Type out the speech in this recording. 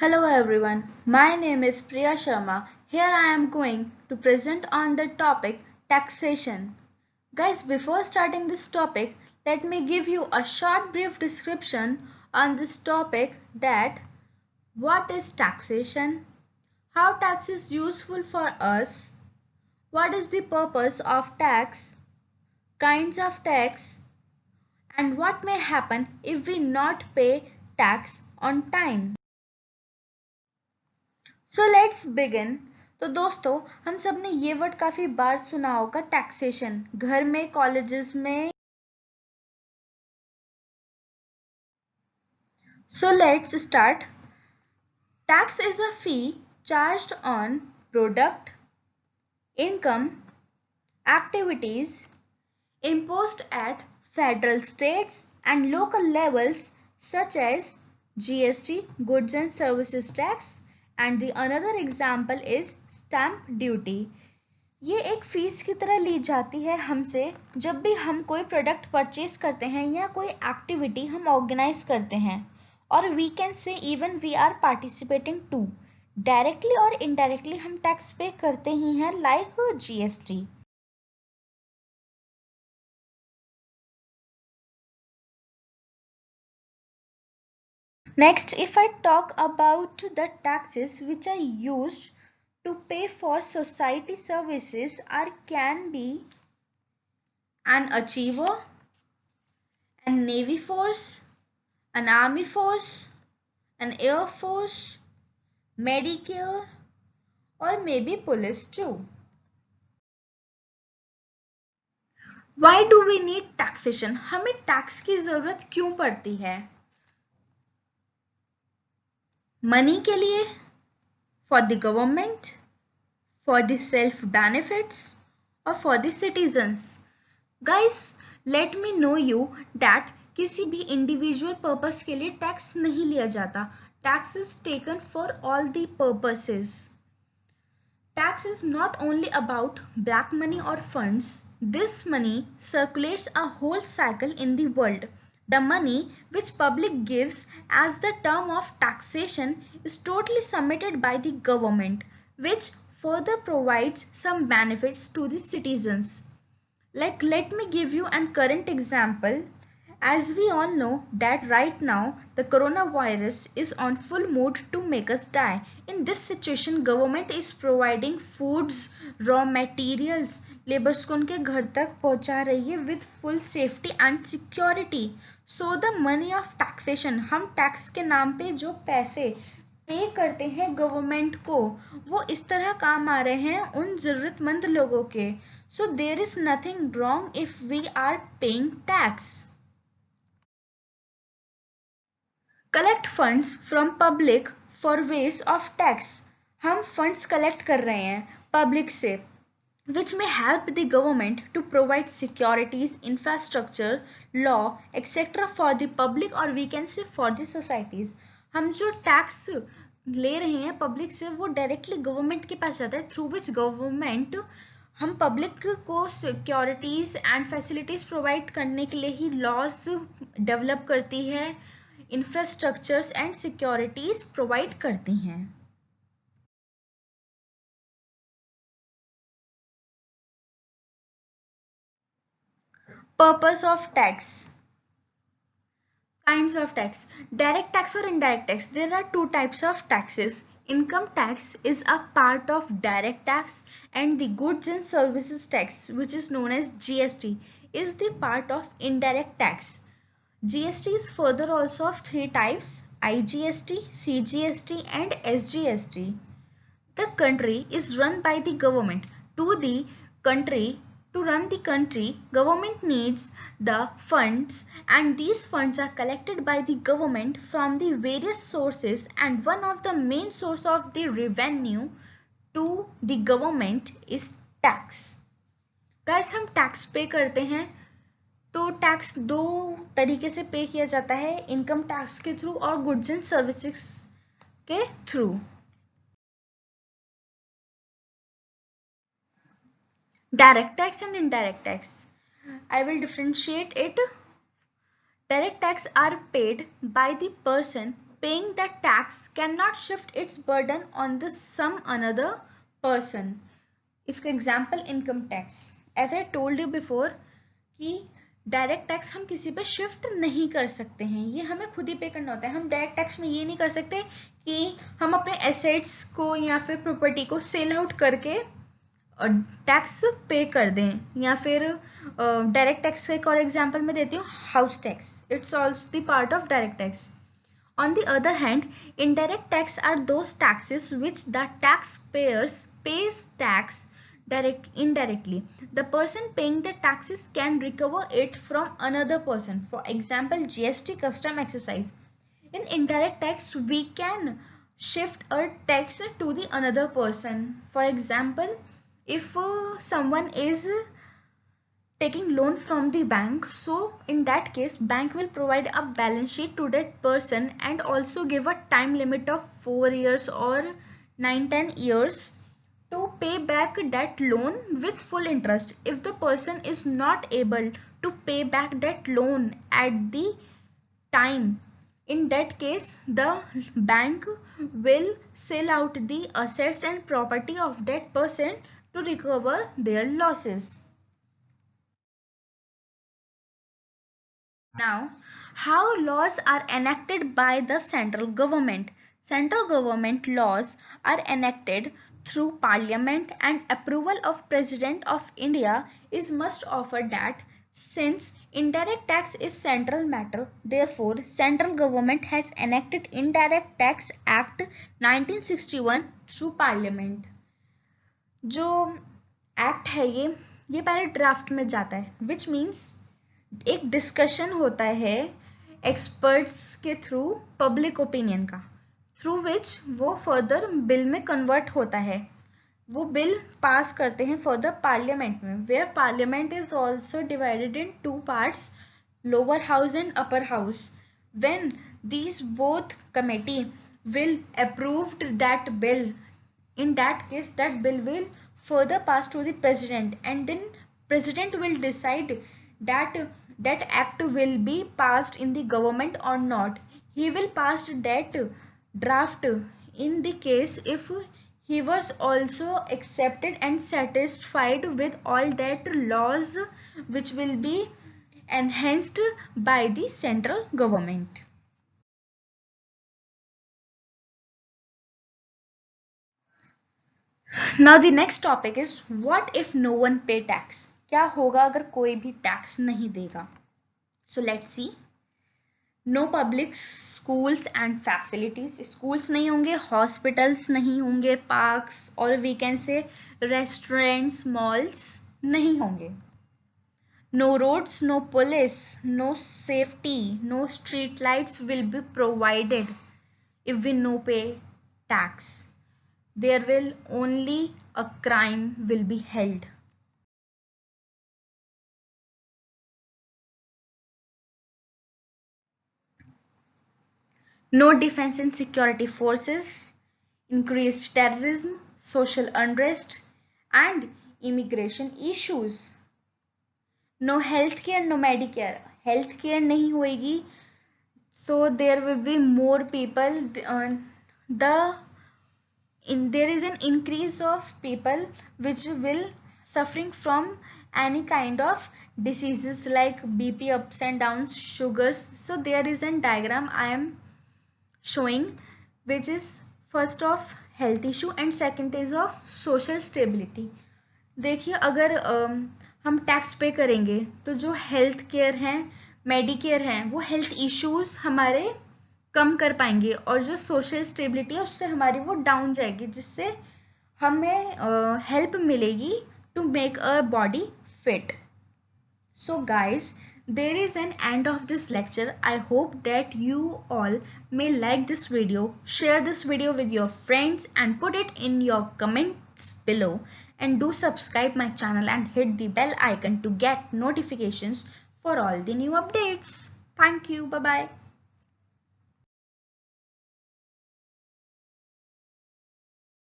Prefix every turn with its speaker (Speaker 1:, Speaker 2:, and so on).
Speaker 1: Hello everyone, my name is Priya Sharma. Here I am going to present on the topic taxation. Guys, before starting this topic, let me give you a short brief description on this topic that what is taxation, how tax is useful for us, what is the purpose of tax, kinds of tax, and what may happen if we not pay tax on time. So let's begin. तो दोस्तों, हम सब ने ये word काफी बार सुना होगा, taxation, घर में, कॉलेजेस में। So let's start. Tax is a fee charged on product, income, activities imposed at federal, states and local levels such as GST, goods and services tax, and the another example is stamp duty. ये एक fees की तरह ली जाती है हमसे जब भी हम कोई प्रोडक्ट परचेज करते हैं या कोई एक्टिविटी हम ऑर्गेनाइज करते हैं, और we can say even we are participating too. Directly और इनडायरेक्टली हम टैक्स पे करते ही हैं, like GST. Next, if I talk about the taxes which are used to pay for society services, are can be an achiever, an navy force, an army force, an air force, Medicare, or maybe police too. Why do we need taxation? हमें tax की जरूरत क्यों पड़ती है? Money के लिए, for the government, for the self benefits, or for the citizens? Guys, let me know you that किसी भी इंडिविजुअल पर्पस के लिए टैक्स नहीं लिया जाता. Tax is taken for all the purposes. Tax is not only about black money or funds. This money circulates a whole cycle in the world. The money which public gives as the term of taxation is totally submitted by the government, which further provides some benefits to the citizens. Like, let me give you a current example. As we all know that right now the coronavirus is on full mode to make us die. In this situation, government is providing foods, raw materials, laborers को उनके घर तक पहुंचा रही है with full safety and security. So the money of taxation, हम tax के नाम पे जो पैसे पे करते हैं गवर्नमेंट को, वो इस तरह काम आ रहे हैं उन जरूरतमंद लोगों के. So there is nothing wrong if we are paying tax. Collect funds from public for ways of tax. हम फंड्स कलेक्ट कर रहे हैं पब्लिक से, which may help the government to provide securities, infrastructure, law, etc. for the public, or we can say for the societies. हम जो tax ले रहे हैं पब्लिक से वो डायरेक्टली गवर्नमेंट के पास जाता है, थ्रू विच गवर्नमेंट हम पब्लिक को सिक्योरिटीज एंड फैसिलिटीज प्रोवाइड करने के लिए ही लॉज डेवलप करती है, इंफ्रास्ट्रक्चर्स एंड सिक्योरिटीज प्रोवाइड करती हैं. Purpose of tax. Kinds of tax. Direct tax or indirect tax. There are two types of taxes. Income tax is a part of direct tax, and the goods and services tax, which is known as GST, is the part of indirect tax. GST is further also of three types: IGST, CGST and SGST. The country is run by the government. To run the country, government needs the funds, and these funds are collected by the government from the various sources, and one of the main source of the revenue to the government is tax. Guys, हम tax pay करते हैं, तो tax दो तरीके से पे किया जाता है, इनकम टैक्स के थ्रू और गुड्स एंड सर्विसेज के through. Direct tax and indirect tax. I will differentiate it. Direct tax are paid by the person paying that tax cannot shift its burden on the some another person. इसका example income tax, as I told you before कि direct tax हम किसी पे shift नहीं कर सकते हैं, ये हमें खुद ही पे करना होता है. हम डायरेक्ट टैक्स में ये नहीं कर सकते कि हम अपने एसेट्स को या फिर प्रॉपर्टी को सेल आउट करके टैक्स पे कर दें. या फिर डायरेक्ट टैक्स का एक और एग्जाम्पल मैं देती हूँ, house tax. It's also the part of direct tax. On the other hand, indirect tax are those taxes which the taxpayers pays tax indirectly. The person paying the taxes can recover it from another person. For example, GST custom exercise. In indirect tax, we can shift a tax to the another person. For example, if someone is taking loan from the bank, so in that case bank will provide a balance sheet to that person and also give a time limit of 4 years or 9-10 years to pay back that loan with full interest. If the person is not able to pay back that loan at the time, in that case the bank will sell out the assets and property of that person to recover their losses. Now, how laws are enacted by the central government? Central government laws are enacted through parliament, and approval of President of India is must offer that. Since indirect tax is central matter, therefore central government has enacted Indirect Tax Act 1961 through parliament. जो act है ये पहले draft में जाता है, which means एक discussion होता है एक्सपर्ट्स के थ्रू, पब्लिक ओपिनियन का, थ्रू विच वो फर्दर बिल में कन्वर्ट होता है. वो बिल पास करते हैं फर्दर पार्लियामेंट में, where parliament is also divided in 2 parts, lower house and upper house. When these both committee will approved that bill, in that case that bill will further pass to the president, and then president will decide that act will be passed in the government or not. He will pass that draft in the case if he was also accepted and satisfied with all that laws which will be enhanced by the central government. Now the next topic is, what if no one pay tax? क्या होगा अगर कोई भी tax नहीं देगा? So let's see. No public schools and facilities. Schools नहीं होंगे, hospitals नहीं होंगे, पार्क्स और we can say restaurants, malls नहीं होंगे. No roads, no police, no safety, no street lights will be provided if we no pay tax. There will only a crime will be held. No defense and security forces, increased terrorism, social unrest, and immigration issues. No health care, no Medicare. Health care नहीं होएगी, so there will be more people. There is an increase of people which will suffering from any kind of diseases like BP, ups and downs, sugars. So there is a diagram I am showing, which is first of health issue and second is of social stability. देखिए अगर हम tax पे करेंगे तो जो health care है, Medicare है, वो हेल्थ इश्यूज हमारे कम कर पाएंगे, और जो सोशल स्टेबिलिटी है उससे हमारी वो डाउन जाएगी, जिससे हमें हेल्प मिलेगी to make a body fit. So guys, there is an end of this lecture. I hope that you all may like this video. Share this video with your friends and put it in your comments below, and do subscribe my channel and hit the bell icon to get notifications for all the new updates. Thank you. Bye bye.